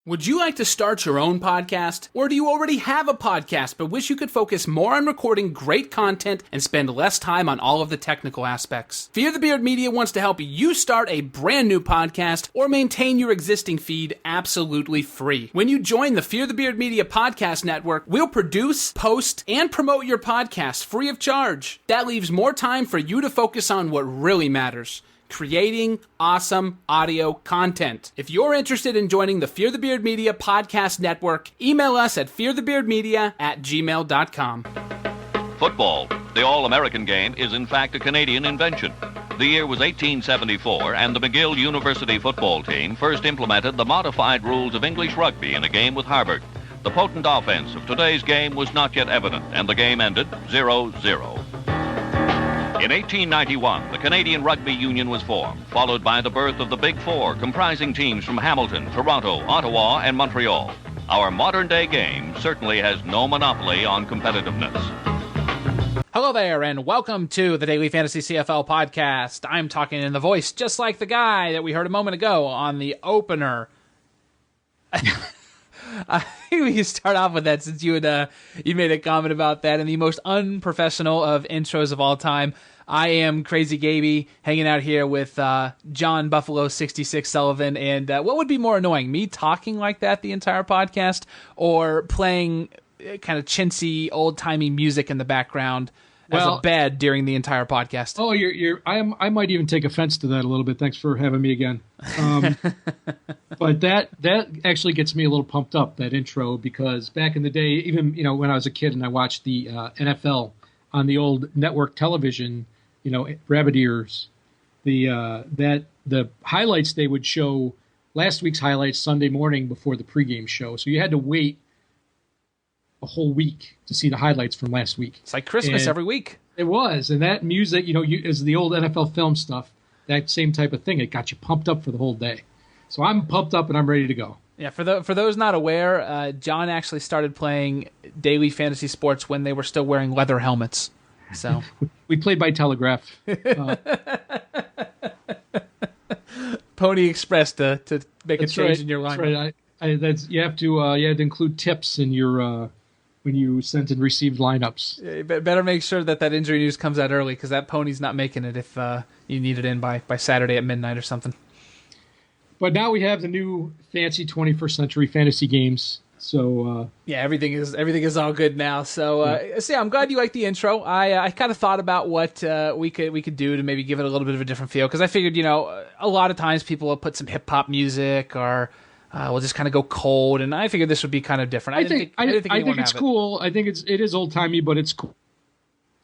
Would you like to start your own podcast? Or do you already have a podcast but wish you could focus more on recording great content and spend less time on all of the technical aspects? Fear the Beard Media wants to help you start a brand new podcast or maintain your existing feed absolutely free. When you join the Fear the Beard Media Podcast Network, we'll produce, post, and promote your podcast free of charge. That leaves more time for you to focus on what really matters: creating awesome audio content. If you're interested in joining the Fear the Beard Media Podcast Network, email us at fearthebeardmedia@gmail.com. Football, the all-American game, is in fact a Canadian invention. The year was 1874, and the McGill University football team first implemented the modified rules of English rugby in a game with Harvard. The potent offense of today's game was not yet evident, and the game ended 0-0. In 1891, the Canadian Rugby Union was formed, followed by the birth of the Big Four, comprising teams from Hamilton, Toronto, Ottawa, and Montreal. Our modern-day game certainly has no monopoly on competitiveness. Hello there, and welcome to the Daily Fantasy CFL Podcast. I'm talking in the voice just like the guy that we heard a moment ago on the opener. I think we can start off with that since you made a comment about that in the most unprofessional of intros of all time. I am Crazy Gaby, hanging out here with John Buffalo 66 Sullivan, and what would be more annoying, me talking like that the entire podcast, or playing kind of chintzy, old-timey music in the background as a bed during the entire podcast? Oh, I might even take offense to that a little bit. Thanks for having me again. But that actually gets me a little pumped up, that intro, because back in the day, even when I was a kid and I watched the NFL on the old network television, rabbit ears, the highlights they would show, last week's highlights Sunday morning before the pregame show. So you had to wait a whole week to see the highlights from last week. It's like Christmas every week. It was, and that music, is the old NFL film stuff, that same type of thing. It got you pumped up for the whole day. So I'm pumped up and I'm ready to go. Yeah, for those not aware, John actually started playing daily fantasy sports when they were still wearing leather helmets. So we played by telegraph. Pony Express to make a change in your line. That's right. You had to include tips in your when you sent and received lineups. Yeah, you better make sure that injury news comes out early, because that pony's not making it if you need it in by Saturday at midnight or something. But now we have the new fancy 21st century fantasy games. So everything is all good now. So I'm glad you like the intro. I kind of thought about what we could do to maybe give it a little bit of a different feel, because I figured a lot of times people will put some hip hop music, or we'll just kind of go cold, and I figured this would be kind of different. I think it's cool. I think it is old timey, but it's cool.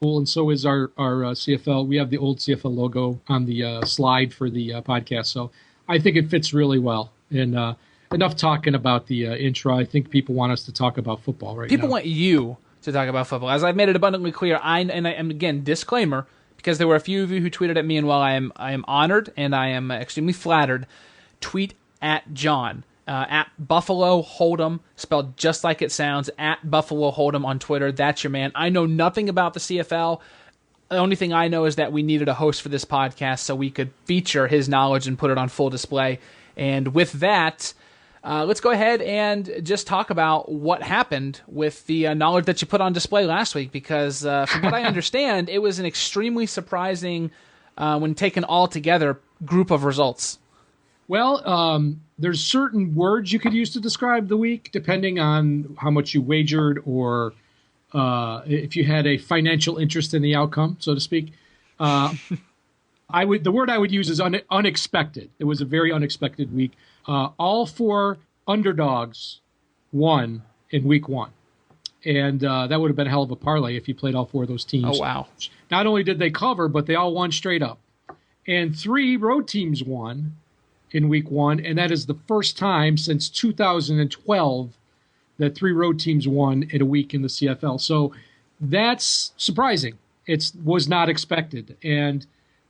And so is our CFL. We have the old CFL logo on the slide for the podcast, so I think it fits really well. And enough talking about the intro. I think people want us to talk about football right now. People want you to talk about football. As I've made it abundantly clear, and again, disclaimer, because there were a few of you who tweeted at me, and while I am honored and I am extremely flattered, tweet at John. At Buffalo Hold'em, spelled just like it sounds, at Buffalo Hold'em on Twitter. That's your man. I know nothing about the CFL. The only thing I know is that we needed a host for this podcast so we could feature his knowledge and put it on full display. And with that, let's go ahead and just talk about what happened with the knowledge that you put on display last week, because from what I understand, it was an extremely surprising, when taken all together, group of results. Well, there's certain words you could use to describe the week, depending on how much you wagered, or if you had a financial interest in the outcome, so to speak. The word I would use is unexpected. It was a very unexpected week. All four underdogs won in week one. And that would have been a hell of a parlay if you played all four of those teams. Oh, wow. Not only did they cover, but they all won straight up. And three road teams won in week one, and that is the first time since 2012 that three road teams won in a week in the CFL. So that's surprising. It was not expected. And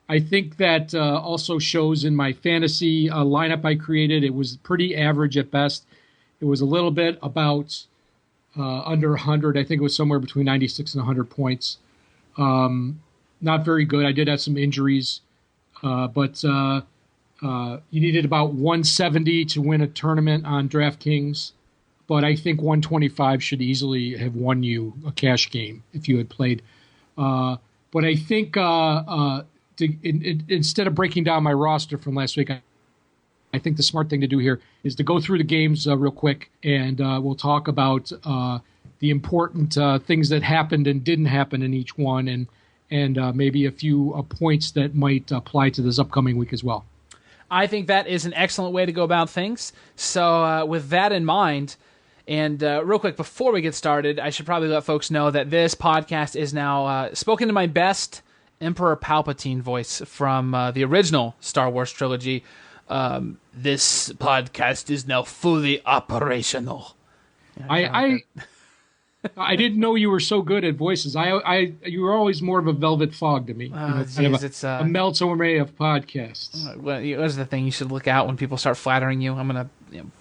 I think that also shows in my fantasy lineup I created. It was pretty average at best. It was a little bit about under 100. I think it was somewhere between 96 and 100 points. Not very good. I did have some injuries. But You needed about 170 to win a tournament on DraftKings, but I think 125 should easily have won you a cash game if you had played. But I think instead of breaking down my roster from last week, I think the smart thing to do here is to go through the games real quick, and we'll talk about the important things that happened and didn't happen in each one, and maybe a few points that might apply to this upcoming week as well. I think that is an excellent way to go about things. So with that in mind, and real quick, before we get started, I should probably let folks know that this podcast is now spoken to my best Emperor Palpatine voice from the original Star Wars trilogy. This podcast is now fully operational. I didn't know you were so good at voices. You were always more of a velvet fog to me. It's a melt array of podcasts. Well, that's the thing. You should look out when people start flattering you. I'm gonna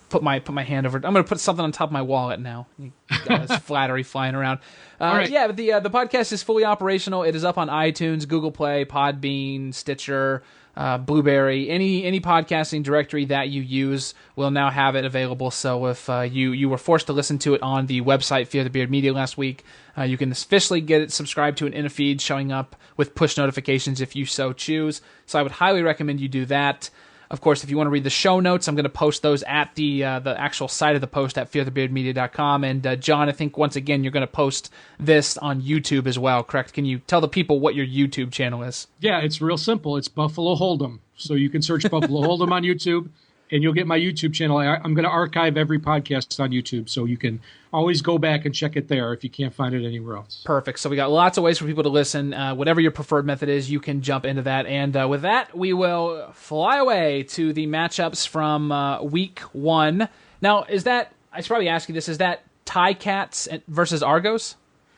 put my hand over. I'm gonna put something on top of my wallet now. You got this flattery flying around. Right. Yeah, but the podcast is fully operational. It is up on iTunes, Google Play, Podbean, Stitcher, Blueberry, any podcasting directory that you use will now have it available. So if you were forced to listen to it on the website Fear the Beard Media last week, you can officially get it subscribed to it in a feed showing up with push notifications if you so choose. So I would highly recommend you do that. Of course, if you want to read the show notes, I'm going to post those at the actual site of the post at fearthebeardmedia.com. And John, I think once again you're going to post this on YouTube as well, correct? Can you tell the people what your YouTube channel is? Yeah, it's real simple. It's Buffalo Hold'em. So you can search Buffalo Hold'em on YouTube, and you'll get my YouTube channel. I'm going to archive every podcast on YouTube, so you can always go back and check it there if you can't find it anywhere else. Perfect. So we got lots of ways for people to listen. Whatever your preferred method is, you can jump into that. And with that, we will fly away to the matchups from week 1. Now, I should probably ask you this, is that Ticats versus Argos?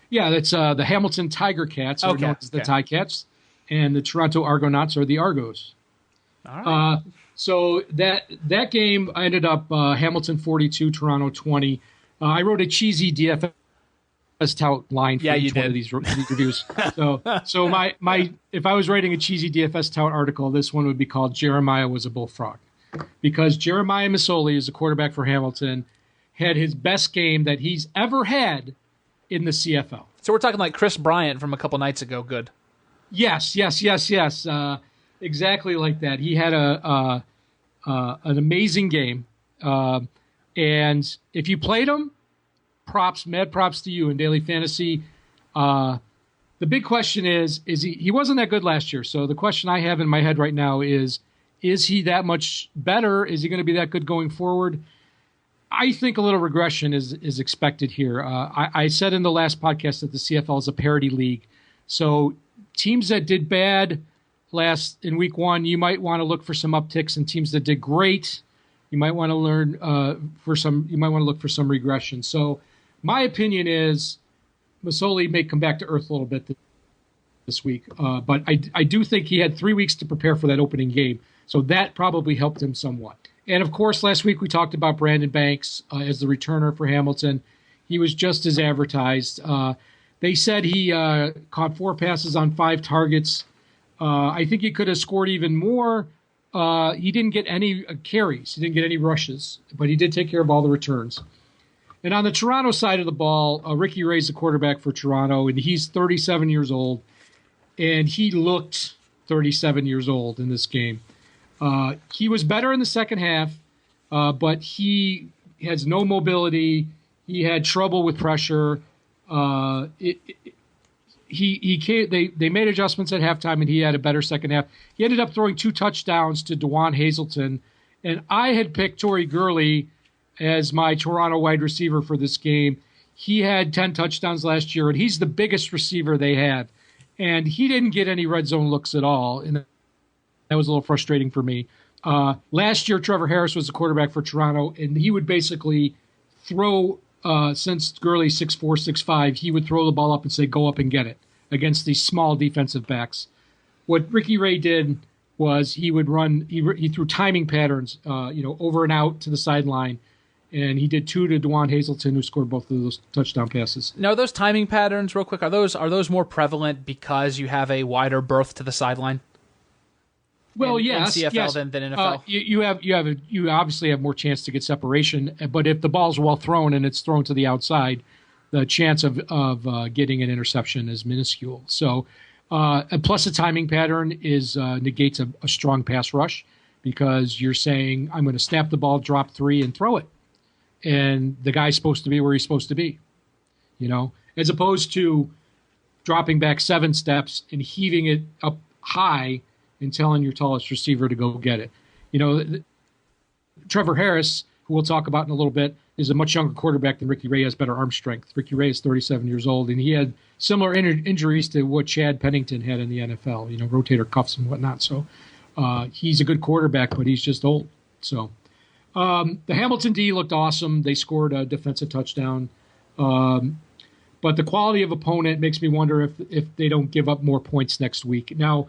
Yeah, that's the Hamilton Tiger Cats, or known as the Ticats, and the Toronto Argonauts are the Argos. All right. So that game ended up Hamilton 42, Toronto 20. I wrote a cheesy DFS tout line for each one of these reviews. So my if I was writing a cheesy DFS tout article, this one would be called "Jeremiah Was a Bullfrog," because Jeremiah Masoli is the quarterback for Hamilton, had his best game that he's ever had in the CFL. So we're talking like Chris Bryant from a couple nights ago. Good. Yes. Exactly like that. He had an amazing game, and if you played him, mad props to you in daily fantasy. The big question is he wasn't that good last year. So the question I have in my head right now is he that much better? Is he going to be that good going forward? I think a little regression is expected here. I said in the last podcast that the CFL is a parity league, so teams that did bad in week 1, you might want to look for some upticks, and teams that did great, you might want to look for some regression. So my opinion is Masoli may come back to earth a little bit this week, but I do think he had 3 weeks to prepare for that opening game, so that probably helped him somewhat. And of course, last week we talked about Brandon Banks as the returner for Hamilton. He was just as advertised. They said he caught 4 passes on 5 targets. I think he could have scored even more. He didn't get any carries. He didn't get any rushes, but he did take care of all the returns. And on the Toronto side of the ball, Ricky Ray's the quarterback for Toronto, and he's 37 years old, and he looked 37 years old in this game. He was better in the second half, but he has no mobility. He had trouble with pressure. They made adjustments at halftime, and he had a better second half. He ended up throwing 2 touchdowns to DeJuan Hazelton, and I had picked Torrey Gurley as my Toronto wide receiver for this game. He had 10 touchdowns last year, and he's the biggest receiver they had, and he didn't get any red zone looks at all, and that was a little frustrating for me. Last year, Trevor Harris was the quarterback for Toronto, and he would basically throw. Since Gurley's 6'4", 6'5", he would throw the ball up and say, "Go up and get it," against these small defensive backs. What Ricky Ray did was he would run. He threw timing patterns, over and out to the sideline, and he did 2 to DeJuan Hazelton, who scored both of those touchdown passes. Now, those timing patterns, real quick, are those more prevalent because you have a wider berth to the sideline? Well, in yes, CFL yes. than NFL. You obviously have more chance to get separation, but if the ball's well thrown and it's thrown to the outside, the chance of getting an interception is minuscule. So, and plus the timing pattern is negates a strong pass rush because you're saying I'm going to snap the ball, drop 3, and throw it, and the guy's supposed to be where he's supposed to be, as opposed to dropping back 7 steps and heaving it up high and telling your tallest receiver to go get it. Trevor Harris, who we'll talk about in a little bit, is a much younger quarterback than Ricky Ray, has better arm strength. Ricky Ray is 37 years old, and he had similar injuries to what Chad Pennington had in the NFL, rotator cuffs and whatnot. So he's a good quarterback, but he's just old. So the Hamilton D looked awesome. They scored a defensive touchdown. But the quality of opponent makes me wonder if they don't give up more points next week. Now,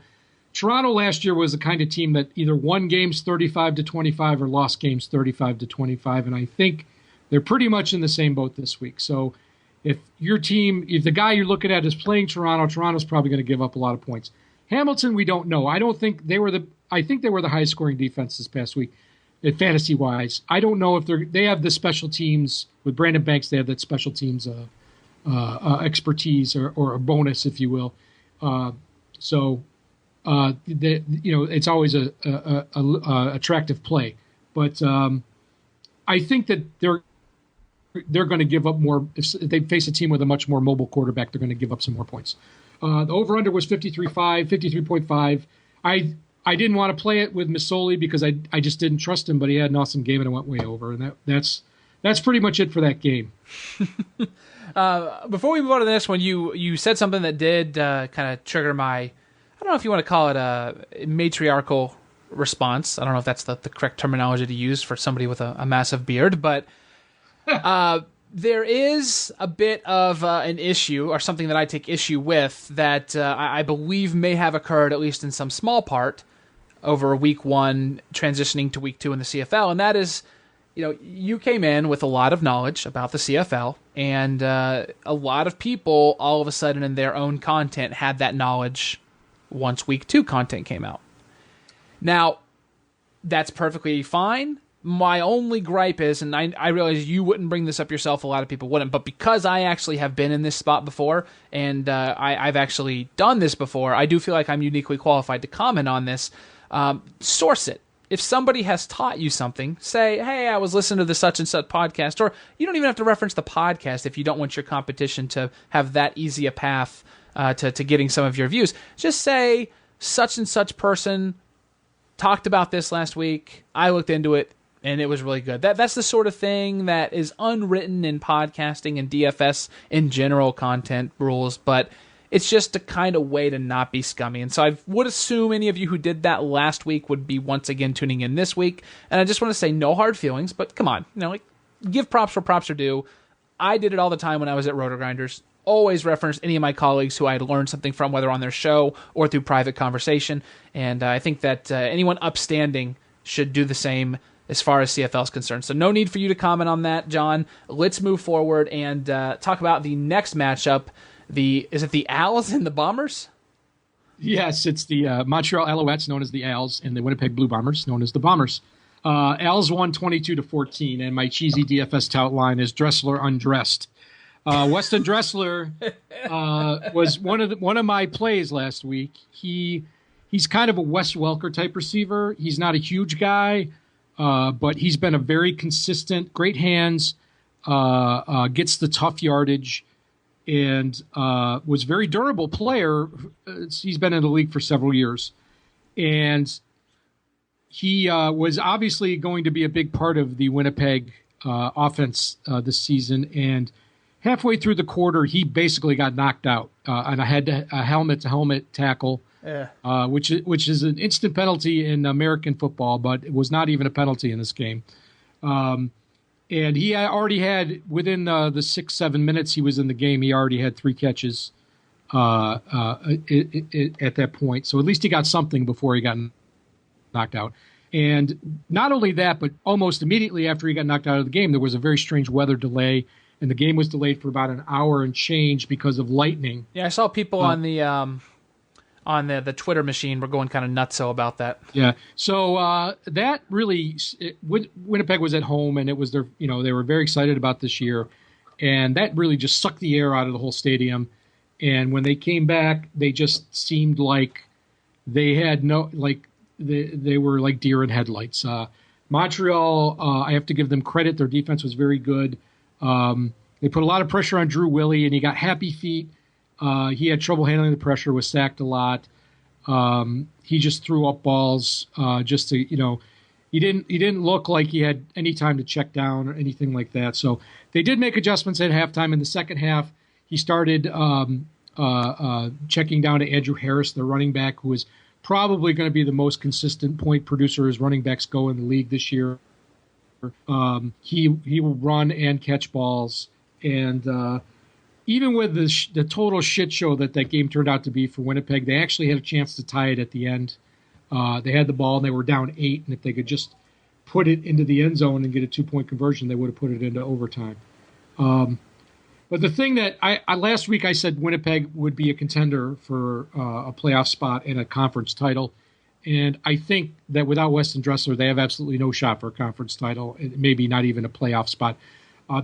Toronto last year was the kind of team that either won games 35-25 or lost games 35-25, and I think they're pretty much in the same boat this week. So if the guy you're looking at is playing Toronto's probably going to give up a lot of points. Hamilton, we don't know. I think they were the highest scoring defense this past week, fantasy wise. I don't know if they have the special teams with Brandon Banks. They have that special teams expertise or a bonus, if you will. It's always a attractive play, but I think that they're going to give up more. If they face a team with a much more mobile quarterback, they're going to give up some more points. The over/under was 53.5. I didn't want to play it with Masoli because I just didn't trust him, but he had an awesome game and it went way over, and that's pretty much it for that game. Before we move on to the next one, you said something that did kind of trigger my, I don't know if you want to call it a matriarchal response. I don't know if that's the correct terminology to use for somebody with a massive beard, but there is a bit of an issue or something that I take issue with that I believe may have occurred, at least in some small part, over week 1 transitioning to week 2 in the CFL, and that is, you came in with a lot of knowledge about the CFL, and a lot of people all of a sudden in their own content had that knowledge once week 2 content came out. Now, that's perfectly fine. My only gripe is, and I realize you wouldn't bring this up yourself, a lot of people wouldn't, but because I actually have been in this spot before, and I've actually done this before, I do feel like I'm uniquely qualified to comment on this. Source it. If somebody has taught you something, say, hey, I was listening to the such and such podcast, or you don't even have to reference the podcast if you don't want your competition to have that easy a path to getting some of your views. Just say, such and such person talked about this last week. I looked into it, and it was really good. That's the sort of thing that is unwritten in podcasting and DFS in general content rules, but it's just a kind of way to not be scummy. And so I would assume any of you who did that last week would be once again tuning in this week. And I just want to say no hard feelings, but come on, give props where props are due. I did it all the time when I was at Roto Grinders. Always referenced any of my colleagues who I had learned something from, whether on their show or through private conversation. And I think that anyone upstanding should do the same as far as CFL is concerned. So no need for you to comment on that, John. Let's move forward and talk about the next matchup. Is it the Owls and the Bombers? Yes, it's the Montreal Alouettes, known as the Owls, and the Winnipeg Blue Bombers, known as the Bombers. Owls won 22-14, and my cheesy DFS tout line is Dressler undressed. Weston Dressler was one of my plays last week. He's kind of a Wes Welker type receiver. He's not a huge guy, but he's been a very consistent, great hands, gets the tough yardage, and was a very durable player. He's been in the league for several years. And he was obviously going to be a big part of the Winnipeg offense this season. And halfway through the quarter, he basically got knocked out on a helmet-to-helmet tackle, which is an instant penalty in American football, but it was not even a penalty in this game. And he already had, within the 6-7 minutes he was in the game, he already had 3 catches at that point. So at least he got something before he got knocked out. And not only that, but almost immediately after he got knocked out of the game, there was a very strange weather delay, and the game was delayed for about an hour and change because of lightning. Yeah, I saw people on the on the Twitter machine were going kind of nutso about that. Yeah. So that really, Winnipeg was at home, and it was they were very excited about this year, and that really just sucked the air out of the whole stadium. And when they came back, they just seemed like they had they were like deer in headlights. Montreal, I have to give them credit. Their defense was very good. They put a lot of pressure on Drew Willie, and he got happy feet. He had trouble handling the pressure, was sacked a lot. He just threw up balls just to, he didn't look like he had any time to check down or anything like that. So they did make adjustments at halftime. In the second half, he started checking down to Andrew Harris, the running back, who is probably going to be the most consistent point producer as running backs go in the league this year. He will run and catch balls. And even with the total shit show that game turned out to be for Winnipeg, they actually had a chance to tie it at the end. They had the ball, and they were down 8, and if they could just put it into the end zone and get a 2-point conversion, they would have put it into overtime. But the thing that I last week I said Winnipeg would be a contender for a playoff spot and a conference title, and I think that without Weston Dressler, they have absolutely no shot for a conference title, maybe not even a playoff spot.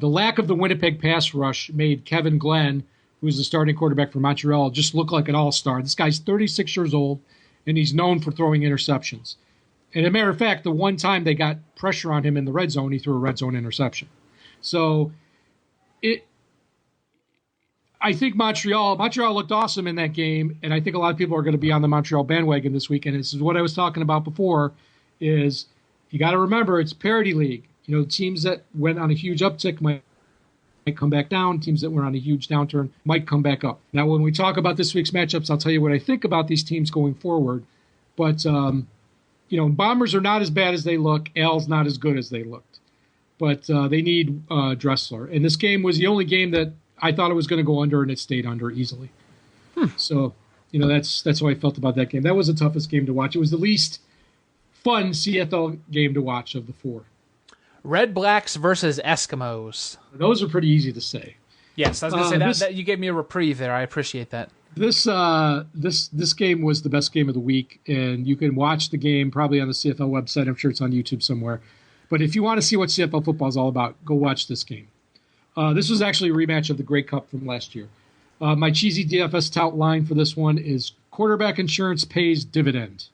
The lack of the Winnipeg pass rush made Kevin Glenn, who's the starting quarterback for Montreal, just look like an all-star. This guy's 36 years old, and he's known for throwing interceptions. And as a matter of fact, the one time they got pressure on him in the red zone, he threw a red zone interception. So I think Montreal looked awesome in that game, and I think a lot of people are going to be on the Montreal bandwagon this weekend. This is what I was talking about before, is you got to remember it's parity league. Teams that went on a huge uptick might come back down. Teams that went on a huge downturn might come back up. Now, when we talk about this week's matchups, I'll tell you what I think about these teams going forward. But, Bombers are not as bad as they look. Al's not as good as they looked. But they need Dressler. And this game was the only game that I thought it was going to go under, and it stayed under easily. So, that's how I felt about that game. That was the toughest game to watch. It was the least fun CFL game to watch of the 4. Red Blacks versus Eskimos. Those are pretty easy to say. Yes, I was going to say that you gave me a reprieve there. I appreciate that. This game was the best game of the week, and you can watch the game probably on the CFL website. I'm sure it's on YouTube somewhere. But if you want to see what CFL football is all about, go watch this game. This was actually a rematch of the Grey Cup from last year. My cheesy DFS tout line for this one is quarterback insurance pays dividend.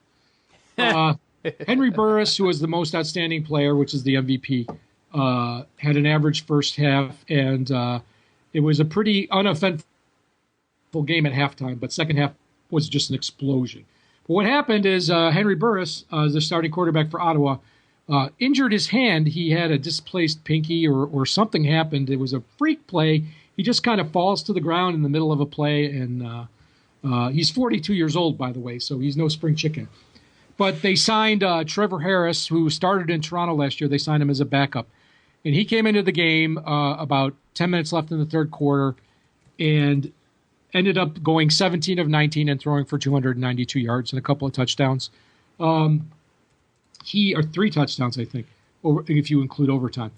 Henry Burris, who was the most outstanding player, which is the MVP, had an average first half, and it was a pretty uneventful game at halftime, but second half was just an explosion. But what happened is Henry Burris, the starting quarterback for Ottawa, injured his hand. He had a displaced pinky or something happened. It was a freak play. He just kind of falls to the ground in the middle of a play, and he's 42 years old, by the way, so he's no spring chicken. But they signed Trevor Harris, who started in Toronto last year. They signed him as a backup. And he came into the game about 10 minutes left in the third quarter and ended up going 17 of 19 and throwing for 292 yards and a couple of touchdowns. Or 3 touchdowns, I think, if you include overtime.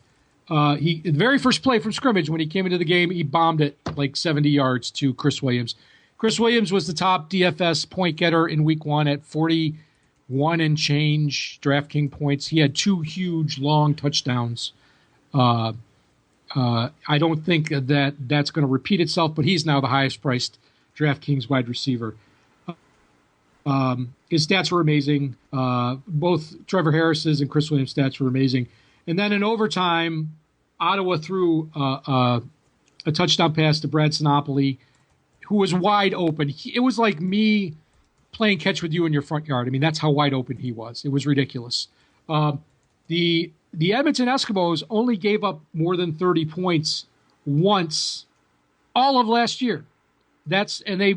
The very first play from scrimmage, when he came into the game, he bombed it like 70 yards to Chris Williams. Chris Williams was the top DFS point getter in week 1 at 41 and change DraftKings points. He had 2 huge, long touchdowns. I don't think that's going to repeat itself, but he's now the highest-priced DraftKings wide receiver. His stats were amazing. Both Trevor Harris's and Chris Williams' stats were amazing. And then in overtime, Ottawa threw a touchdown pass to Brad Sinopoli, who was wide open. It was like me playing catch with you in your front yard. I mean, that's how wide open he was. It was ridiculous. The Edmonton Eskimos only gave up more than 30 points once all of last year. They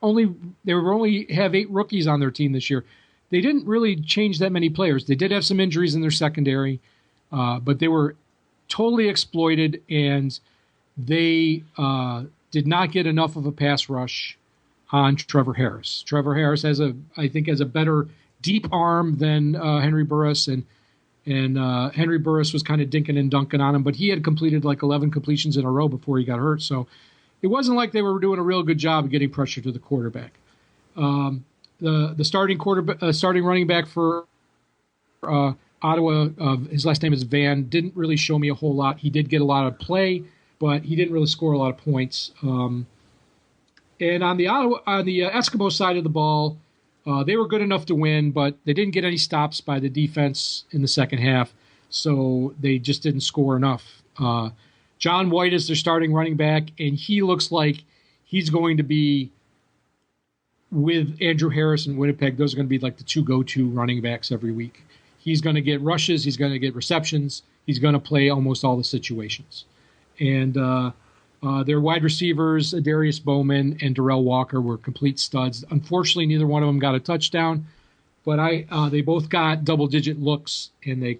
only have 8 rookies on their team this year. They didn't really change that many players. They did have some injuries in their secondary, but they were totally exploited, and they did not get enough of a pass rush on Trevor Harris. Trevor Harris has a better deep arm than Henry Burris, and Henry Burris was kind of dinking and dunking on him, but he had completed like 11 completions in a row before he got hurt. So it wasn't like they were doing a real good job of getting pressure to the quarterback. the starting running back for Ottawa, his last name is Van, didn't really show me a whole lot. He did get a lot of play, but he didn't really score a lot of points. And on the Eskimo side of the ball, they were good enough to win, but they didn't get any stops by the defense in the second half, so they just didn't score enough. John White is their starting running back, and he looks like he's going to be, with Andrew Harris and Winnipeg, those are going to be like the two go-to running backs every week. He's going to get rushes. He's going to get receptions. He's going to play almost all the situations. And their wide receivers, Darius Bowman and Darrell Walker, were complete studs. Unfortunately, neither one of them got a touchdown, but they both got double-digit looks, and they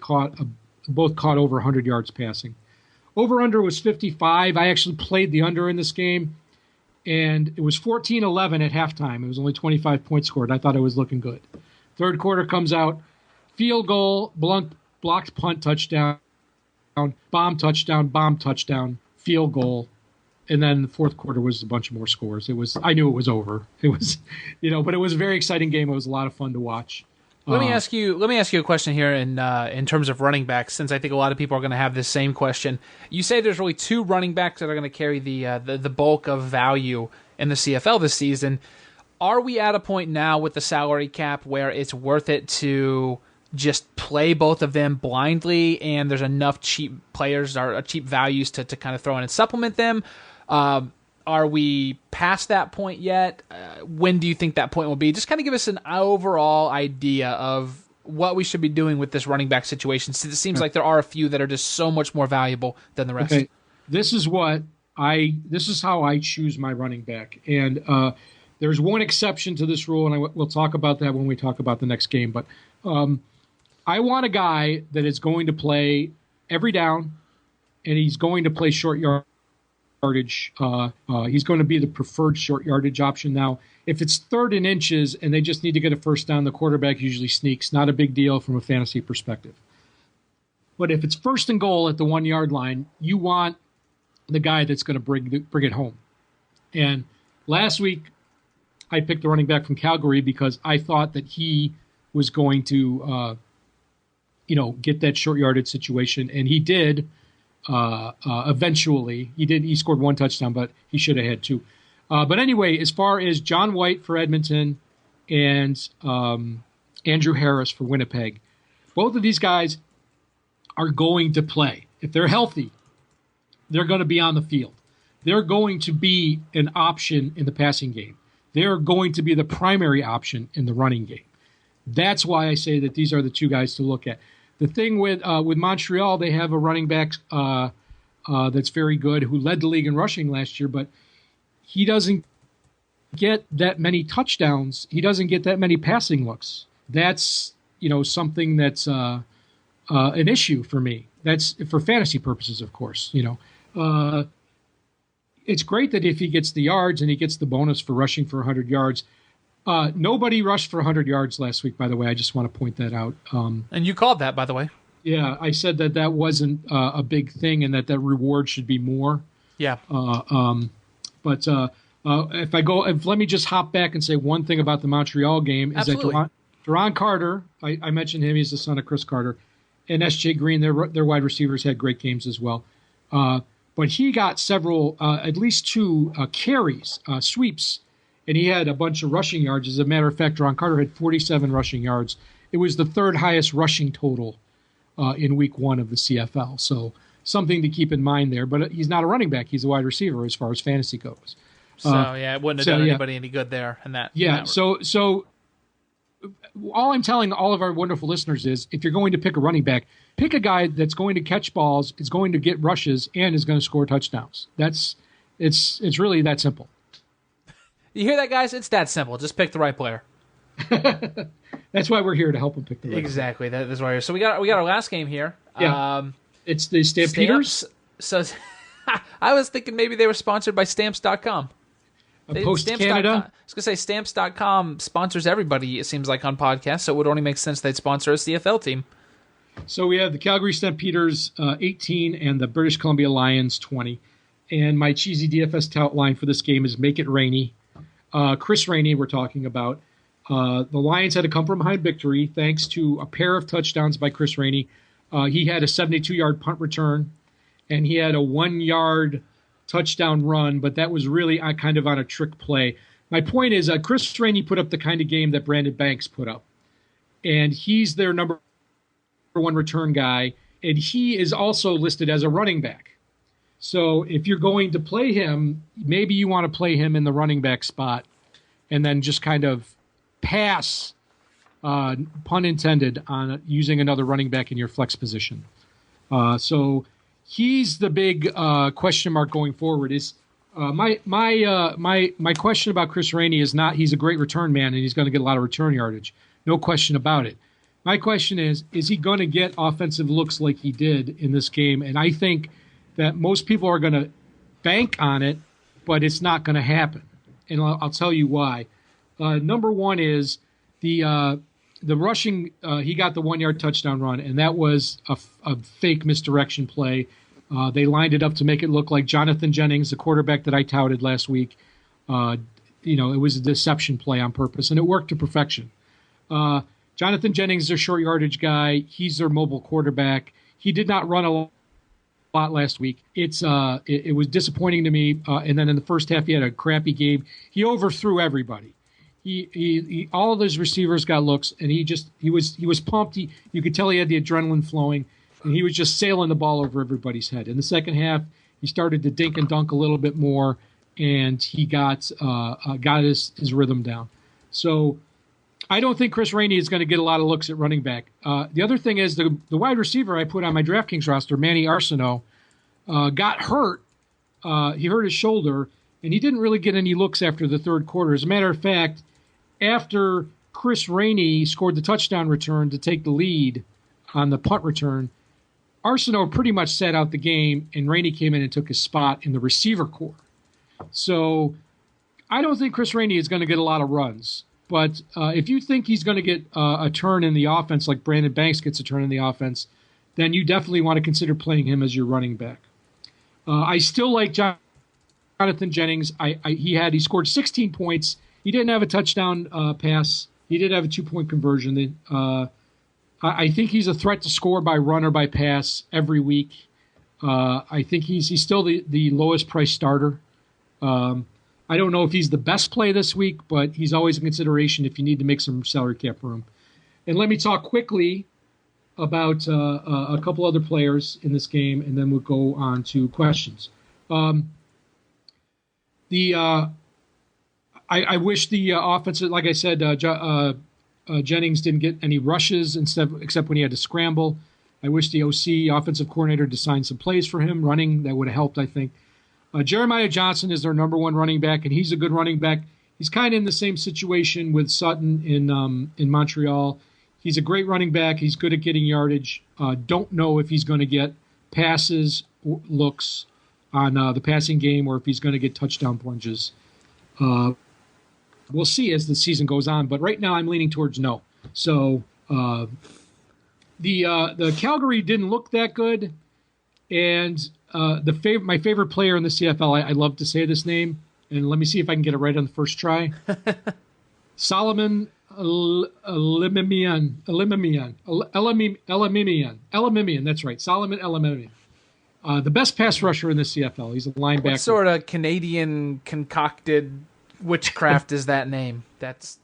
both caught over 100 yards passing. Over-under was 55. I actually played the under in this game, and it was 14-11 at halftime. It was only 25 points scored. I thought it was looking good. Third quarter comes out, field goal, blocked punt touchdown, bomb touchdown, field goal, and then the fourth quarter was a bunch of more scores. I knew it was over. It was, but it was a very exciting game. It was a lot of fun to watch. Let me ask you a question here in terms of running backs, since I think a lot of people are going to have this same question. You say there's really two running backs that are going to carry the bulk of value in the CFL this season. Are we at a point now with the salary cap where it's worth it to just play both of them blindly, and there's enough cheap players or cheap values to kind of throw in and supplement them? Are we past that point yet? When do you think that point will be? Just kind of give us an overall idea of what we should be doing with this running back situation, since it seems like there are a few that are just so much more valuable than the rest. Okay. This is how I choose my running back. And there's one exception to this rule, and we'll talk about that when we talk about the next game. But I want a guy that is going to play every down, and he's going to play short yardage. He's going to be the preferred short yardage option. Now, if it's 3rd and inches and they just need to get a first down, the quarterback usually sneaks. Not a big deal from a fantasy perspective. But if it's 1st and goal at the 1 yard line, you want the guy that's going to bring it home. And last week, I picked the running back from Calgary because I thought that he was going to, get that short yardage situation, and he did. Eventually, he scored 1 touchdown, but he should have had 2. But anyway, as far as John White for Edmonton and Andrew Harris for Winnipeg, both of these guys are going to play. If they're healthy, they're going to be on the field. They're going to be an option in the passing game. They're going to be the primary option in the running game. That's why I say that these are the two guys to look at. The thing with Montreal, they have a running back that's very good who led the league in rushing last year, but he doesn't get that many touchdowns. He doesn't get that many passing looks. That's something that's an issue for me. That's for fantasy purposes, of course. It's great that if he gets the yards and he gets the bonus for rushing for 100 yards. Nobody rushed for 100 yards last week, by the way. I just want to point that out. And you called that, by the way. Yeah, I said that wasn't a big thing and that reward should be more. Yeah. But let me just hop back and say one thing about the Montreal game. Absolutely. That Duron Carter, I mentioned him, he's the son of Chris Carter, and S.J. Green, their wide receivers had great games as well. But he got several, at least 2 carries, sweeps, and he had a bunch of rushing yards. As a matter of fact, Duron Carter had 47 rushing yards. It was the 3rd highest rushing total in week 1 of the CFL. So something to keep in mind there. But he's not a running back. He's a wide receiver as far as fantasy goes. It wouldn't have done anybody any good there. So all I'm telling all of our wonderful listeners is if you're going to pick a running back, pick a guy that's going to catch balls, is going to get rushes, and is going to score touchdowns. It's really that simple. You hear that, guys? It's that simple. Just pick the right player. That's why we're here, to help them pick the right player. Exactly. That's why. So we got our last game here. Yeah. It's the Stampeders. So I was thinking maybe they were sponsored by Stamps.com. Post Canada. I was going to say Stamps.com sponsors everybody, it seems like, on podcasts, so it would only make sense they'd sponsor a CFL team. So we have the Calgary Stampeders 18 and the British Columbia Lions 20. And my cheesy DFS tout line for this game is Make It Rainy. Chris Rainey we're talking about. The Lions had a come-from-behind victory thanks to a pair of touchdowns by Chris Rainey. He had a 72-yard punt return, and he had a 1-yard touchdown run, but that was really kind of on a trick play. My point is Chris Rainey put up the kind of game that Brandon Banks put up, and he's their number one return guy, and he is also listed as a running back. So if you're going to play him, maybe you want to play him in the running back spot and then just kind of pass, pun intended, on using another running back in your flex position. So he's the big question mark going forward. Is my question about Chris Rainey is not he's a great return man and he's going to get a lot of return yardage. No question about it. My question is he going to get offensive looks like he did in this game? And I think that most people are going to bank on it, but it's not going to happen. And I'll tell you why. Number one is the rushing. He got the 1-yard touchdown run, and that was a fake misdirection play. They lined it up to make it look like Jonathan Jennings, the quarterback that I touted last week. It was a deception play on purpose, and it worked to perfection. Jonathan Jennings is their short yardage guy. He's their mobile quarterback. He did not run a lot last week. It was disappointing to me. And then in the first half, he had a crappy game. He overthrew everybody. He all of his receivers got looks, and he was pumped. You could tell he had the adrenaline flowing, and he was just sailing the ball over everybody's head. In the second half, he started to dink and dunk a little bit more, and he got his rhythm down. So I don't think Chris Rainey is going to get a lot of looks at running back. The other thing is the wide receiver I put on my DraftKings roster, Manny Arsenault, got hurt. He hurt his shoulder, and he didn't really get any looks after the third quarter. As a matter of fact, after Chris Rainey scored the touchdown return to take the lead on the punt return, Arsenault pretty much sat out the game, and Rainey came in and took his spot in the receiver corps. So I don't think Chris Rainey is going to get a lot of runs. But if you think he's going to get a turn in the offense like Brandon Banks gets a turn in the offense, then you definitely want to consider playing him as your running back. I still like Jonathan Jennings. He scored 16 points. He didn't have a touchdown pass. He did have a 2-point conversion. I think he's a threat to score by run or by pass every week. I think he's still the lowest price starter. I don't know if he's the best play this week, but he's always a consideration if you need to make some salary cap room. And let me talk quickly about a couple other players in this game, and then we'll go on to questions. I wish the offensive, like I said, Jennings didn't get any rushes except when he had to scramble. I wish the OC, offensive coordinator, designed some plays for him running. That would have helped, I think. Jeremiah Johnson is their number one running back, and he's a good running back. He's kind of in the same situation with Sutton in Montreal. He's a great running back. He's good at getting yardage. Don't know if he's going to get passes, looks on the passing game, or if he's going to get touchdown plunges. We'll see as the season goes on, but right now I'm leaning towards no. So the Calgary didn't look that good, and my favorite player in the CFL, I love to say this name, and let me see if I can get it right on the first try. Solomon Elimimian. That's right. Solomon Elimimian. The best pass rusher in the CFL. He's a linebacker. What sort of Canadian concocted witchcraft is that name? That's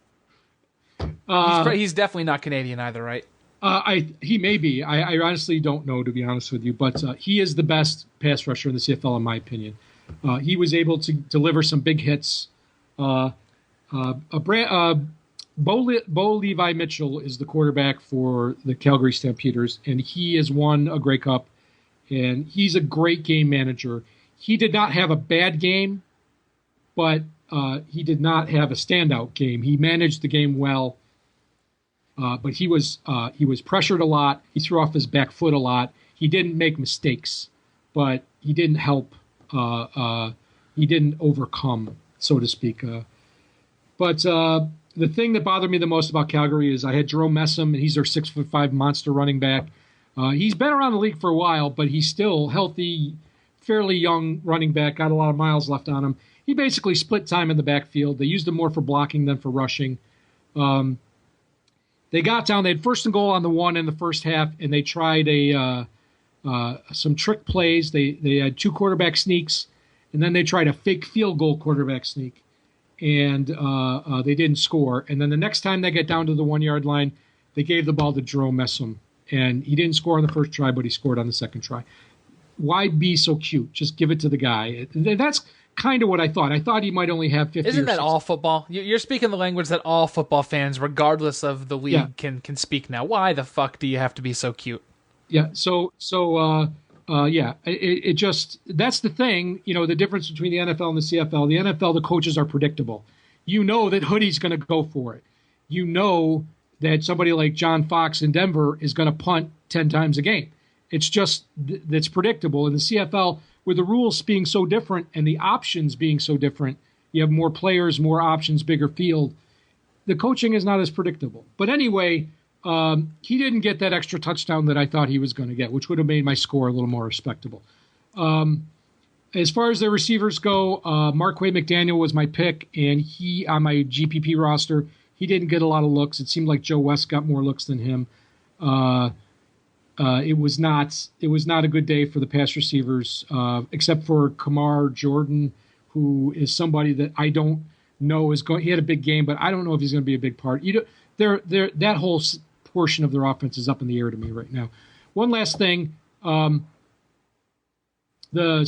he's definitely not Canadian either, right? He may be. I honestly don't know, to be honest with you, but he is the best pass rusher in the CFL, in my opinion. He was able to deliver some big hits. Bo Levi Mitchell is the quarterback for the Calgary Stampeders, and he has won a Grey Cup, and he's a great game manager. He did not have a bad game, but he did not have a standout game. He managed the game well. But he was pressured a lot. He threw off his back foot a lot. He didn't make mistakes, but he didn't help. He didn't overcome, so to speak. But the thing that bothered me the most about Calgary is I had Jerome Messam, and he's their 6'5" monster running back. He's been around the league for a while, but he's still healthy, fairly young running back. Got a lot of miles left on him. He basically split time in the backfield. They used him more for blocking than for rushing. They got down. They had 1st and goal on the 1 in the first half, and they tried some trick plays. They had 2 quarterback sneaks, and then they tried a fake field goal quarterback sneak, and they didn't score. And then the next time they get down to the 1-yard line, they gave the ball to Jerome Messam, and he didn't score on the first try, but he scored on the second try. Why be so cute? Just give it to the guy. That's kind of what I thought. I thought he might only have 50. Isn't that all football? You're speaking the language that all football fans, regardless of the league, can speak now. Why the fuck do you have to be so cute? Yeah. It just, that's the thing. The difference between the NFL and the CFL. The NFL, the coaches are predictable. You know that Hoodie's going to go for it. You know that somebody like John Fox in Denver is going to punt 10 times a game. It's just that's predictable. In the CFL, with the rules being so different and the options being so different, you have more players, more options, bigger field. The coaching is not as predictable. But anyway, he didn't get that extra touchdown that I thought he was going to get, which would have made my score a little more respectable. As far as the receivers go, Marquay McDaniel was my pick, and he, on my GPP roster, he didn't get a lot of looks. It seemed like Joe West got more looks than him. It was not a good day for the pass receivers, except for Kamar Jordan, who is somebody that I don't know is going. He had a big game, but I don't know if he's going to be a big part. That whole portion of their offense is up in the air to me right now. One last thing, the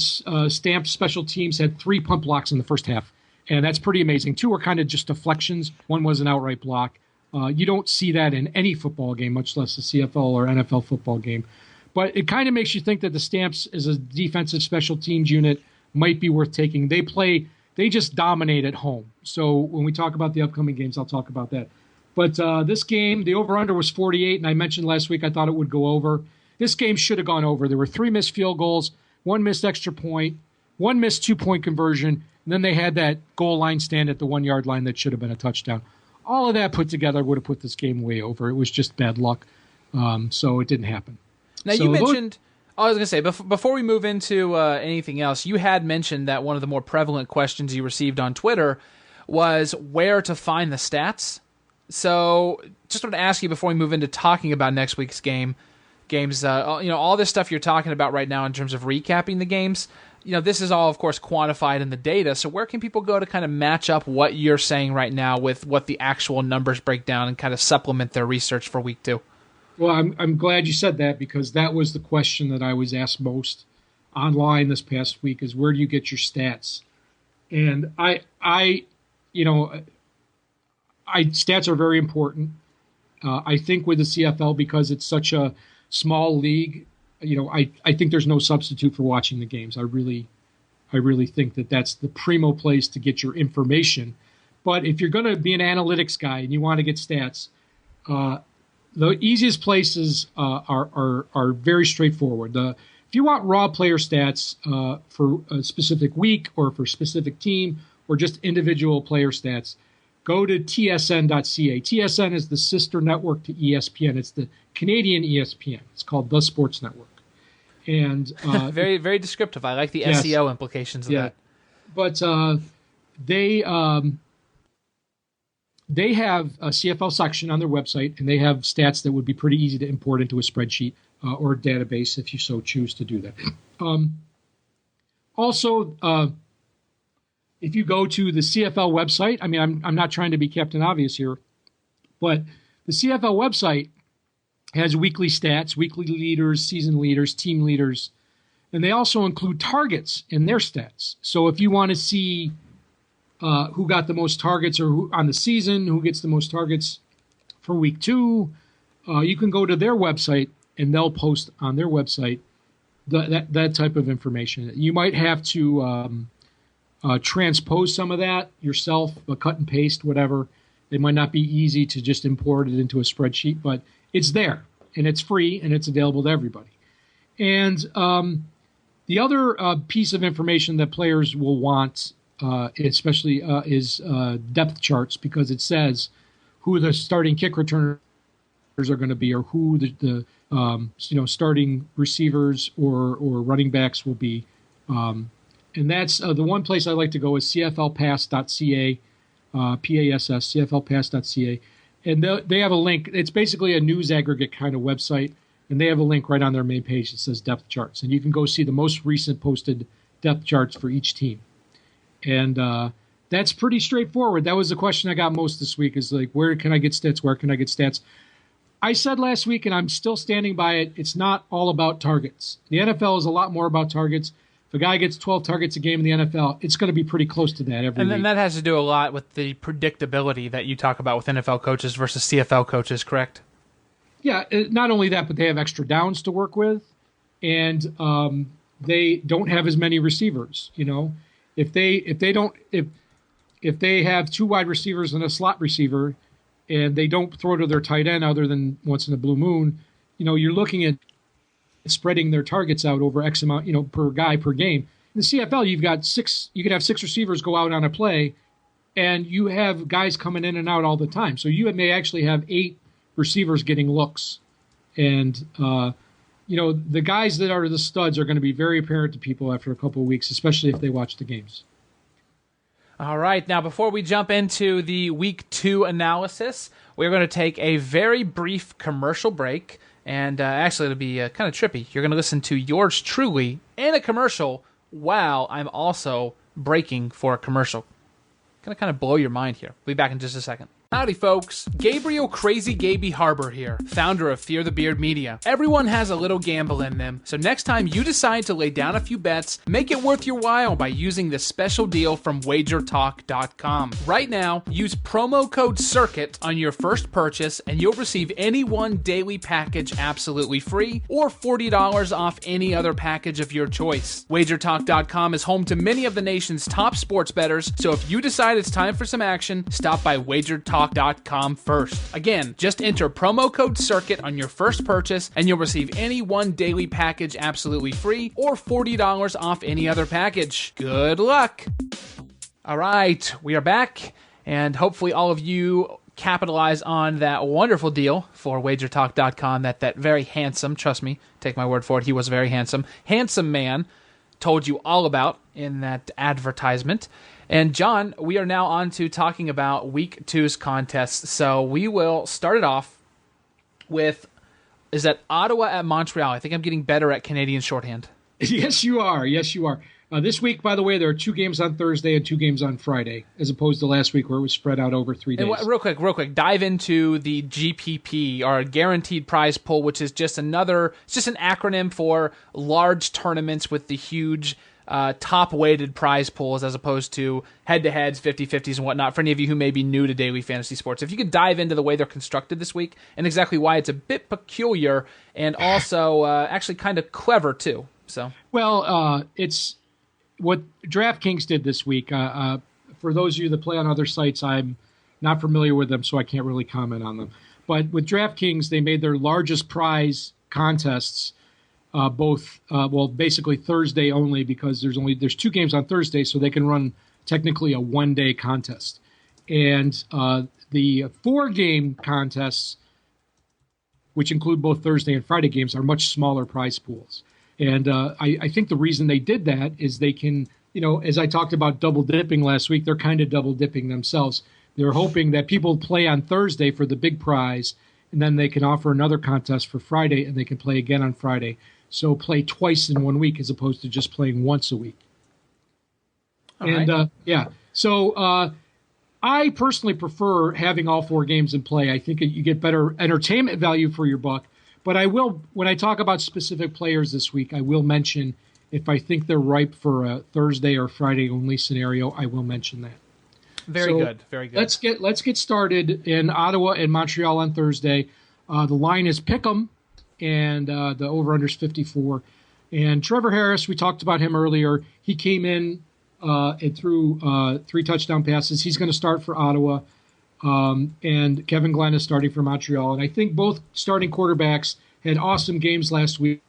Stamped special teams had 3 punt blocks in the first half, and that's pretty amazing. 2 were kind of just deflections. 1 was an outright block. You don't see that in any football game, much less a CFL or NFL football game. But it kind of makes you think that the Stamps as a defensive special teams unit might be worth taking. They just dominate at home. So when we talk about the upcoming games, I'll talk about that. But this game, the over-under was 48, and I mentioned last week I thought it would go over. This game should have gone over. There were 3 missed field goals, 1 missed extra point, 1 missed 2-point conversion, and then they had that goal line stand at the 1-yard line that should have been a touchdown. All of that put together would have put this game way over. It was just bad luck, so it didn't happen. Now, you mentioned, I was going to say, before we move into anything else, you had mentioned that one of the more prevalent questions you received on Twitter was where to find the stats. So just want to ask you before we move into talking about next week's games, all this stuff you're talking about right now in terms of recapping the games, this is all, of course, quantified in the data. So where can people go to kind of match up what you're saying right now with what the actual numbers break down and kind of supplement their research for week 2? Well, I'm glad you said that, because that was the question that I was asked most online this past week, is where do you get your stats? And stats are very important. I think with the CFL, because it's such a small league, I think there's no substitute for watching the games. I really think that that's the primo place to get your information. But if you're going to be an analytics guy and you want to get stats, the easiest places are very straightforward. If you want raw player stats for a specific week or for a specific team or just individual player stats, go to tsn.ca. TSN is the sister network to ESPN. It's the Canadian ESPN. It's called The Sports Network. And very, very descriptive. I like the SEO implications of that. But they have a CFL section on their website, and they have stats that would be pretty easy to import into a spreadsheet or a database if you so choose to do that. Also, if you go to the CFL website, I mean, I'm not trying to be Captain Obvious here, but the CFL website has weekly stats, weekly leaders, season leaders, team leaders, and they also include targets in their stats. So if you want to see who got the most targets or who on the season, who gets the most targets for week 2, you can go to their website and they'll post on their website that type of information. You might have to transpose some of that yourself, but cut and paste, whatever. It might not be easy to just import it into a spreadsheet, but it's there, and it's free, and it's available to everybody. And the other piece of information that players will want, especially, is depth charts, because it says who the starting kick returners are going to be, or who the starting receivers or running backs will be. And that's the one place I like to go is cflpass.ca, PASS, cflpass.ca. And they have a link. It's basically a news aggregate kind of website, and they have a link right on their main page that says depth charts. And you can go see the most recent posted depth charts for each team. And that's pretty straightforward. That was the question I got most this week is like, where can I get stats? Where can I get stats? I said last week, and I'm still standing by it, it's not all about targets. The NFL is a lot more about targets. If a guy gets 12 targets a game in the NFL, it's going to be pretty close to that every week. And then that has to do a lot with the predictability that you talk about with NFL coaches versus CFL coaches, correct? Yeah, not only that, but they have extra downs to work with, and they don't have as many receivers. You know, if they have two wide receivers and a slot receiver, and they don't throw to their tight end other than once in a blue moon, you know, you're looking at spreading their targets out over X amount, you know, per guy per game. In the CFL, you could have 6 receivers go out on a play, and you have guys coming in and out all the time. So you may actually have 8 receivers getting looks. And, you know, the guys that are the studs are going to be very apparent to people after a couple of weeks, especially if they watch the games. All right. Now, before we jump into the Week 2 analysis, we're going to take a very brief commercial break. And actually, it'll be kind of trippy. You're going to listen to yours truly in a commercial while I'm also breaking for a commercial. Going to kind of blow your mind here. We'll be back in just a second. Howdy, folks. Gabriel Crazy Gaby Harbor here, founder of Fear the Beard Media. Everyone has a little gamble in them, so next time you decide to lay down a few bets, make it worth your while by using this special deal from WagerTalk.com. Right now, use promo code CIRCUIT on your first purchase, and you'll receive any one daily package absolutely free, or $40 off any other package of your choice. WagerTalk.com is home to many of the nation's top sports bettors, so if you decide it's time for some action, stop by WagerTalk.com first. Again, just enter promo code CIRCUIT on your first purchase and you'll receive any one daily package absolutely free or $40 off any other package. Good luck! All right, we are back, and hopefully all of you capitalize on that wonderful deal for WagerTalk.com that very handsome, trust me, take my word for it, he was very handsome man told you all about in that advertisement. And John, we are now on to talking about Week 2's contest. So we will start it off with, is that Ottawa at Montreal? I think I'm getting better at Canadian shorthand. Yes, you are. Yes, you are. This week, by the way, there are 2 games on Thursday and 2 games on Friday, as opposed to last week where it was spread out over 3 days. And real quick, dive into the GPP, or Guaranteed Prize Pool, which is just an acronym for large tournaments with the huge top-weighted prize pools as opposed to head-to-heads, 50-50s, and whatnot, for any of you who may be new to daily fantasy sports. If you could dive into the way they're constructed this week and exactly why it's a bit peculiar and also actually kind of clever, too. So, well, it's what DraftKings did this week. For those of you that play on other sites, I'm not familiar with them, so I can't really comment on them. But with DraftKings, they made their largest prize contests basically Thursday only, because there's 2 games on Thursday, so they can run technically a 1-day contest. And the 4-game contests, which include both Thursday and Friday games, are much smaller prize pools. And I think the reason they did that is they can, you know, as I talked about double dipping last week, they're kind of double dipping themselves. They're hoping that people play on Thursday for the big prize, and then they can offer another contest for Friday, and they can play again on Friday. So play twice in 1 week as opposed to just playing once a week. So I personally prefer having all 4 games in play. I think you get better entertainment value for your buck. But I will, when I talk about specific players this week, I will mention if I think they're ripe for a Thursday or Friday only scenario, I will mention that. Very good. Let's get started in Ottawa and Montreal on Thursday. The line is pick'em, and the over-under is 54. And Trevor Harris, we talked about him earlier. He came in and threw 3 touchdown passes. He's going to start for Ottawa. And Kevin Glenn is starting for Montreal. And I think both starting quarterbacks had awesome games last week,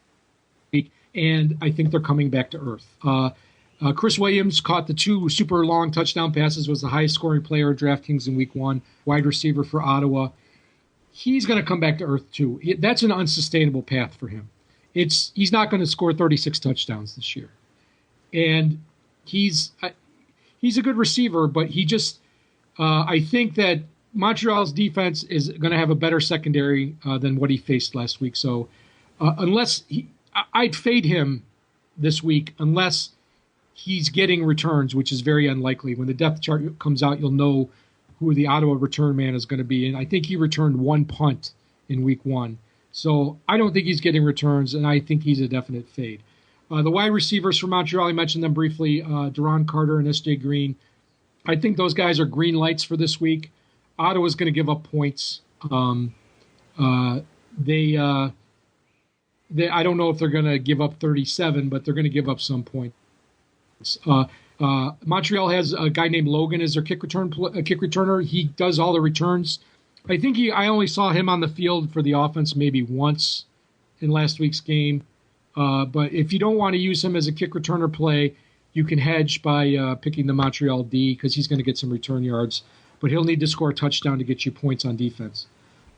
and I think they're coming back to earth. Chris Williams caught the 2 super long touchdown passes, was the highest scoring player at DraftKings in week 1, wide receiver for Ottawa. He's going to come back to earth too. That's an unsustainable path for him. He's not going to score 36 touchdowns this year. And he's a good receiver, but he just I think that Montreal's defense is going to have a better secondary than what he faced last week. So I'd fade him this week unless he's getting returns, which is very unlikely. When the depth chart comes out, you'll know who the Ottawa return man is going to be. And I think he returned 1 punt in week 1. So I don't think he's getting returns, and I think he's a definite fade. The wide receivers for Montreal, I mentioned them briefly, Duron Carter and S.J. Green. I think those guys are green lights for this week. Ottawa's going to give up points. I don't know if they're going to give up 37, but they're going to give up some points. Montreal has a guy named Logan as their kick returner. He does all the returns. I only saw him on the field for the offense maybe once in last week's game. But if you don't want to use him as a kick returner play, you can hedge by picking the Montreal D because he's going to get some return yards. But he'll need to score a touchdown to get you points on defense.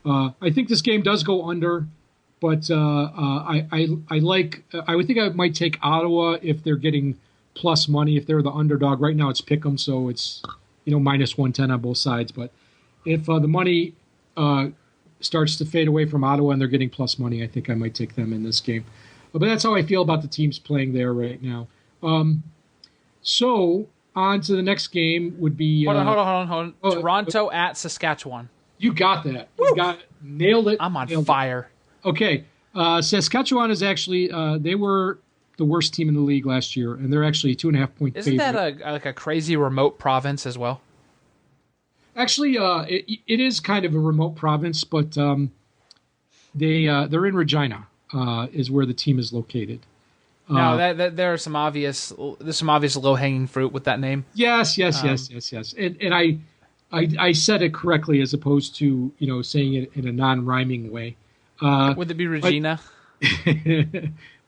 I think this game does go under, but I would think I might take Ottawa if they're getting plus money. If they're the underdog right now, it's pick'em, so it's minus 110 on both sides. But if the money starts to fade away from Ottawa and they're getting plus money, I think I might take them in this game. But that's how I feel about the teams playing there right now. So on to the next game would be... Hold on. Toronto at Saskatchewan. You got that. You nailed it. I'm on fire. Okay. Saskatchewan is actually... they were the worst team in the league last year, and they're actually 2.5 point Isn't favorite. that a crazy remote province as well? Actually, it is kind of a remote province, but they're in Regina, is where the team is located. No, there's some obvious low hanging fruit with that name. Yes. And I said it correctly as opposed to saying it in a non-rhyming way. Would it be Regina?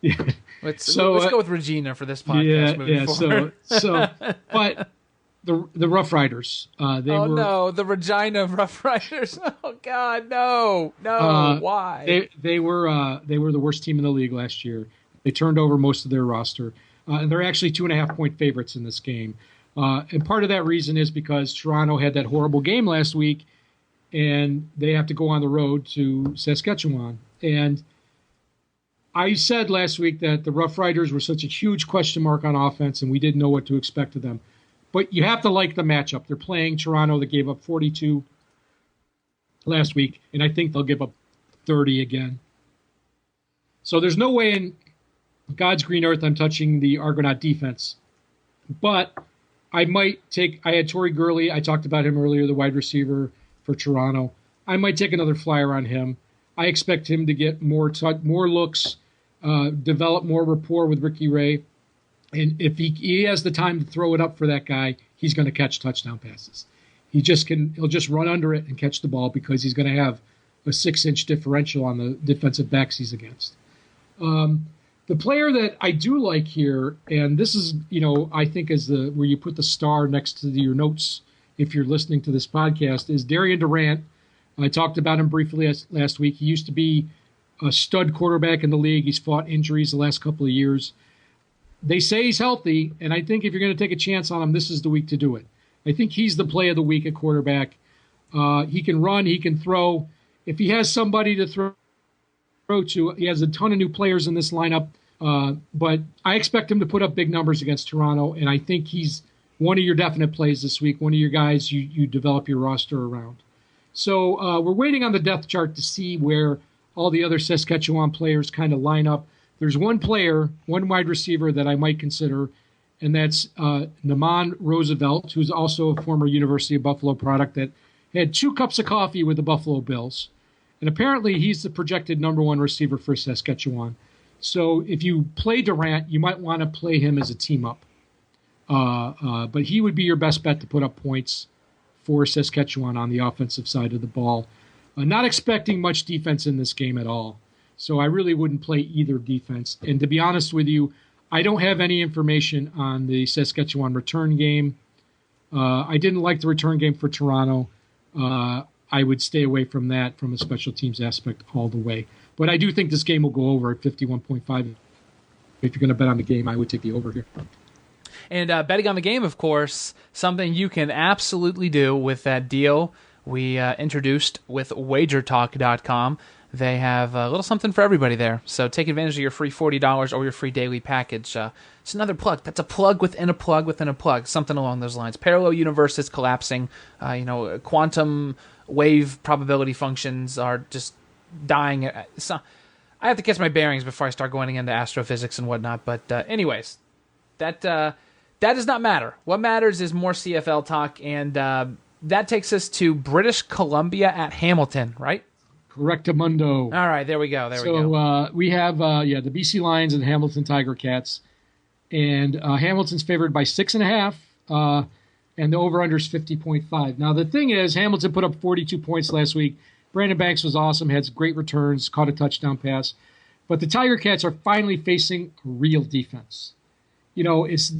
Yeah. Let's go with Regina for this podcast moving forward. But the Rough Riders. The Regina Rough Riders. Oh God, no. Why? They were the worst team in the league last year. They turned over most of their roster, and they're actually 2.5 point favorites in this game. And part of that reason is because Toronto had that horrible game last week, and they have to go on the road to Saskatchewan. And I said last week that the Rough Riders were such a huge question mark on offense, and we didn't know what to expect of them. But you have to like the matchup. They're playing Toronto that gave up 42 last week, and I think they'll give up 30 again. So there's no way in God's green earth I'm touching the Argonaut defense. But I had Torrey Gurley. I talked about him earlier, the wide receiver for Toronto. I might take another flyer on him. I expect him to get more looks, develop more rapport with Ricky Ray. And if he has the time to throw it up for that guy, he's going to catch touchdown passes. He'll just run under it and catch the ball because he's going to have a 6-inch differential on the defensive backs he's against. The player that I do like here, and this is, I think is where you put the star next to your notes if you're listening to this podcast, is Darian Durant. I talked about him briefly last week. He used to be a stud quarterback in the league. He's fought injuries the last couple of years. They say he's healthy, and I think if you're going to take a chance on him, this is the week to do it. I think he's the play of the week at quarterback. He can run, he can throw. If he has somebody to throw to, he has a ton of new players in this lineup. But I expect him to put up big numbers against Toronto, and I think he's one of your definite plays this week, one of your guys you develop your roster around. So we're waiting on the depth chart to see where all the other Saskatchewan players kind of line up. There's one wide receiver that I might consider, and that's Naman Roosevelt, who's also a former University of Buffalo product that had 2 cups of coffee with the Buffalo Bills. And apparently he's the projected number 1 receiver for Saskatchewan. So if you play Durant, you might want to play him as a team up. But he would be your best bet to put up points for Saskatchewan on the offensive side of the ball. Not expecting much defense in this game at all. So I really wouldn't play either defense. And to be honest with you, I don't have any information on the Saskatchewan return game. I didn't like the return game for Toronto. I would stay away from that from a special teams aspect all the way. But I do think this game will go over at 51.5. If you're going to bet on the game, I would take the over here. And betting on the game, of course, something you can absolutely do with that deal we introduced with wagertalk.com. They have a little something for everybody there. So take advantage of your free $40 or your free daily package. It's another plug. That's a plug within a plug within a plug, something along those lines. Parallel universes collapsing. Quantum wave probability functions are just dying. So I have to catch my bearings before I start going into astrophysics and whatnot. But anyways, that does not matter. What matters is more CFL talk, and that takes us to British Columbia at Hamilton, right? Correctamundo. All right, there we go. So we have the BC Lions and the Hamilton Tiger Cats, and Hamilton's favored by 6.5, and the over/under is 50.5. Now the thing is, Hamilton put up 42 points last week. Brandon Banks was awesome, had great returns, caught a touchdown pass, but the Tiger Cats are finally facing a real defense. It's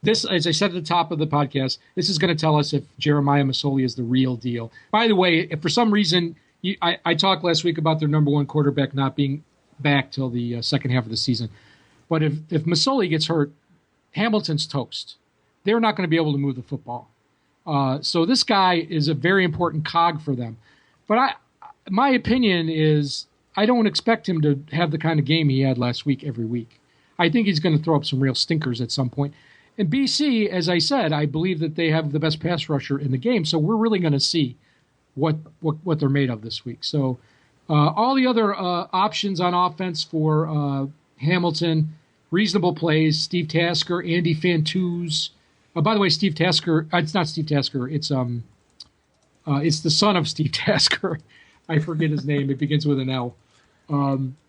this, as I said at the top of the podcast, this is going to tell us if Jeremiah Masoli is the real deal. By the way, if for some reason I talked last week about their number one quarterback not being back till the second half of the season. But if Masoli gets hurt, Hamilton's toast. They're not going to be able to move the football. So this guy is a very important cog for them. But my opinion is I don't expect him to have the kind of game he had last week every week. I think he's going to throw up some real stinkers at some point. And BC, as I said, I believe that they have the best pass rusher in the game. So we're really going to see what they're made of this week. So all the other options on offense for Hamilton, reasonable plays, Steve Tasker, Andy Fantuz. By the way, Steve Tasker, it's not Steve Tasker, it's the son of Steve Tasker. I forget his name. It begins with an L.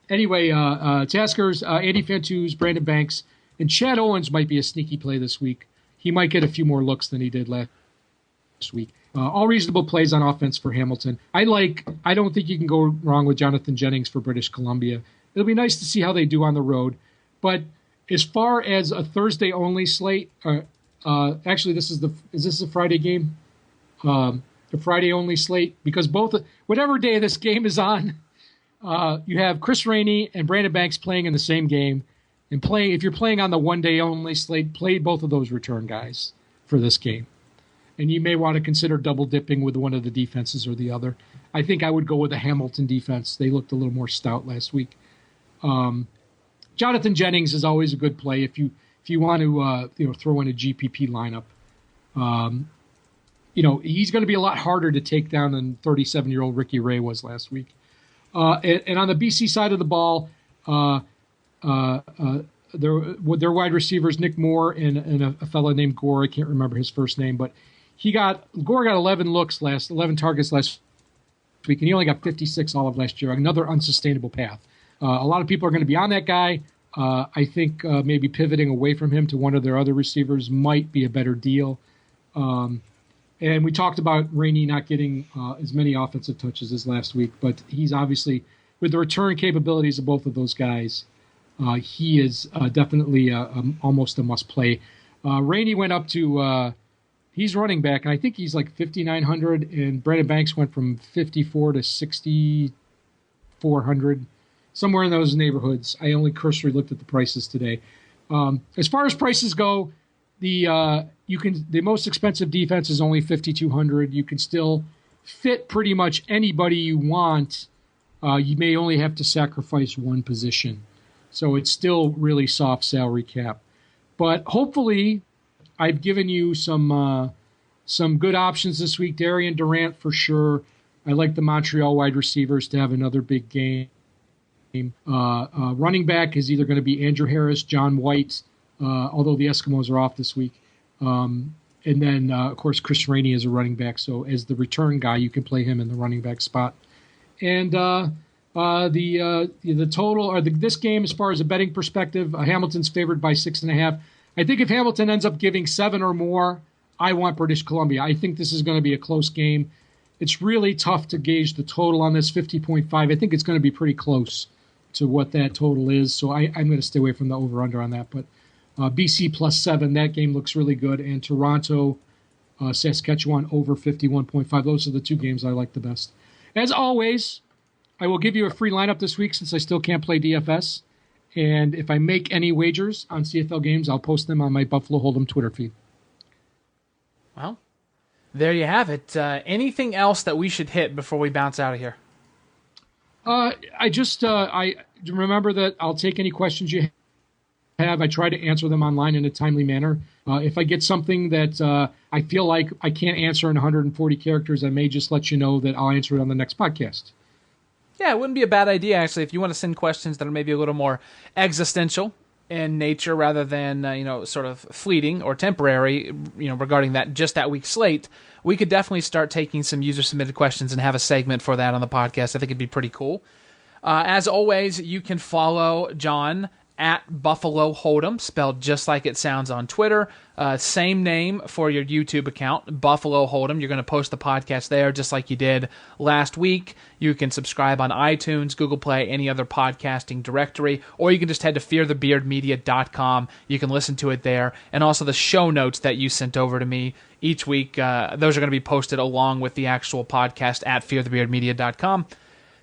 Anyway, Tasker's, Andy Fantuz, Brandon Banks, and Chad Owens might be a sneaky play this week. He might get a few more looks than he did last week. All reasonable plays on offense for Hamilton. I don't think you can go wrong with Jonathan Jennings for British Columbia. It'll be nice to see how they do on the road. But as far as a Thursday only slate, actually is this a Friday game? The Friday only slate, because whatever day this game is on, you have Chris Rainey and Brandon Banks playing in the same game, and if you're playing on the one day only slate, play both of those return guys for this game. And you may want to consider double dipping with one of the defenses or the other. I think I would go with the Hamilton defense. They looked a little more stout last week. Jonathan Jennings is always a good play if you want to throw in a GPP lineup. He's going to be a lot harder to take down than 37-year-old Ricky Ray was last week. And on the BC side of the ball, their wide receivers, Nick Moore and a fellow named Gore. I can't remember his first name, but Gore got 11 targets last week, and he only got 56 all of last year. Another unsustainable path. A lot of people are going to be on that guy. I think maybe pivoting away from him to one of their other receivers might be a better deal. And we talked about Rainey not getting as many offensive touches as last week, but he's obviously, with the return capabilities of both of those guys, he is definitely almost a must-play. Rainey went up to he's running back, and I think he's like 5,900, and Brandon Banks went from 54 to 6,400, somewhere in those neighborhoods. I only cursory looked at the prices today. As far as prices go, the most expensive defense is only 5,200. You can still fit pretty much anybody you want. You may only have to sacrifice one position. So it's still really soft salary cap. But hopefully I've given you some good options this week. Darian Durant for sure. I like the Montreal wide receivers to have another big game. Running back is either going to be Andrew Harris, John White, although the Eskimos are off this week. And then, of course, Chris Rainey is a running back. So as the return guy, you can play him in the running back spot. And the total, or this game, as far as a betting perspective, Hamilton's favored by 6.5. I think if Hamilton ends up giving 7 or more, I want British Columbia. I think this is going to be a close game. It's really tough to gauge the total on this 50.5. I think it's going to be pretty close to what that total is. So I'm going to stay away from the over-under on that. But BC plus 7, that game looks really good. And Toronto, Saskatchewan over 51.5. Those are the two games I like the best. As always, I will give you a free lineup this week since I still can't play DFS. And if I make any wagers on CFL games, I'll post them on my Buffalo Hold'em Twitter feed. Well, There you have it. Anything else that we should hit before we bounce out of here? I remember that I'll take any questions you have. I try to answer them online in a timely manner. If I get something that I feel like I can't answer in 140 characters, I may just let you know that I'll answer it on the next podcast. Yeah, it wouldn't be a bad idea, actually, if you want to send questions that are maybe a little more existential in nature rather than, sort of fleeting or temporary, regarding that week's slate. We could definitely start taking some user-submitted questions and have a segment for that on the podcast. I think it'd be pretty cool. As always, you can follow John at Buffalo Hold'em, spelled just like it sounds on Twitter. Same name for your YouTube account, Buffalo Hold'em. You're going to post the podcast there just like you did last week. You can subscribe on iTunes, Google Play, any other podcasting directory, or you can just head to fearthebeardmedia.com. You can listen to it there. And also the show notes that you sent over to me each week, those are going to be posted along with the actual podcast at fearthebeardmedia.com.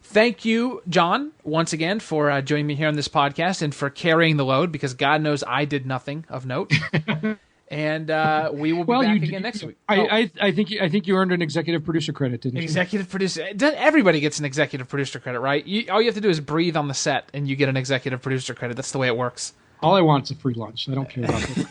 Thank you, John, once again, for joining me here on this podcast and for carrying the load, because God knows I did nothing of note. And we will be back again next week. I think you earned an executive producer credit, didn't you? Executive producer. Everybody gets an executive producer credit, right? All you have to do is breathe on the set, and you get an executive producer credit. That's the way it works. All I want is a free lunch. I don't care about it.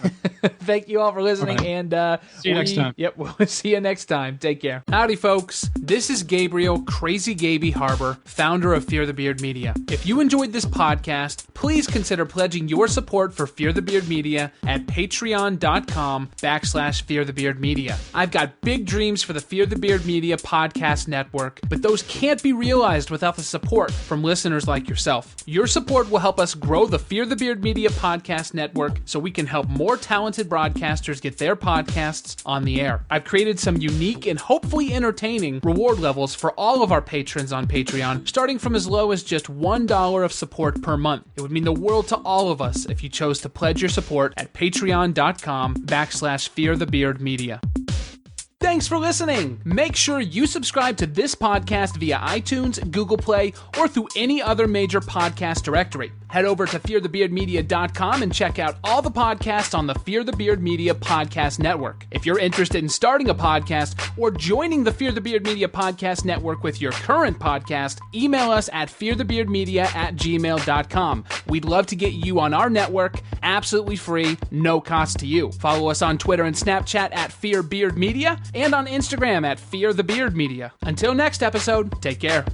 Thank you all for listening, all right. and see you next time. Yep, we'll see you next time. Take care. Howdy, folks. This is Gabriel Crazy Gaby Harbor, founder of Fear the Beard Media. If you enjoyed this podcast, please consider pledging your support for Fear the Beard Media at patreon.com/Fear the Beard Media. I've got big dreams for the Fear the Beard Media podcast network, but those can't be realized without the support from listeners like yourself. Your support will help us grow the Fear the Beard Media podcast network so we can help more talented broadcasters get their podcasts on the air. I've created some unique and hopefully entertaining reward levels for all of our patrons on Patreon, starting from as low as just $1 of support per month. It would mean the world to all of us if you chose to pledge your support at patreon.com/Fear the Beard Media. Thanks for listening. Make sure you subscribe to this podcast via iTunes, Google Play, or through any other major podcast directory. Head over to fearthebeardmedia.com and check out all the podcasts on the Fear the Beard Media podcast network. If you're interested in starting a podcast or joining the Fear the Beard Media podcast network with your current podcast, email us at fearthebeardmedia@gmail.com. We'd love to get you on our network, absolutely free, no cost to you. Follow us on Twitter and Snapchat at FearBeardMedia and on Instagram at FearTheBeardMedia. Until next episode, take care.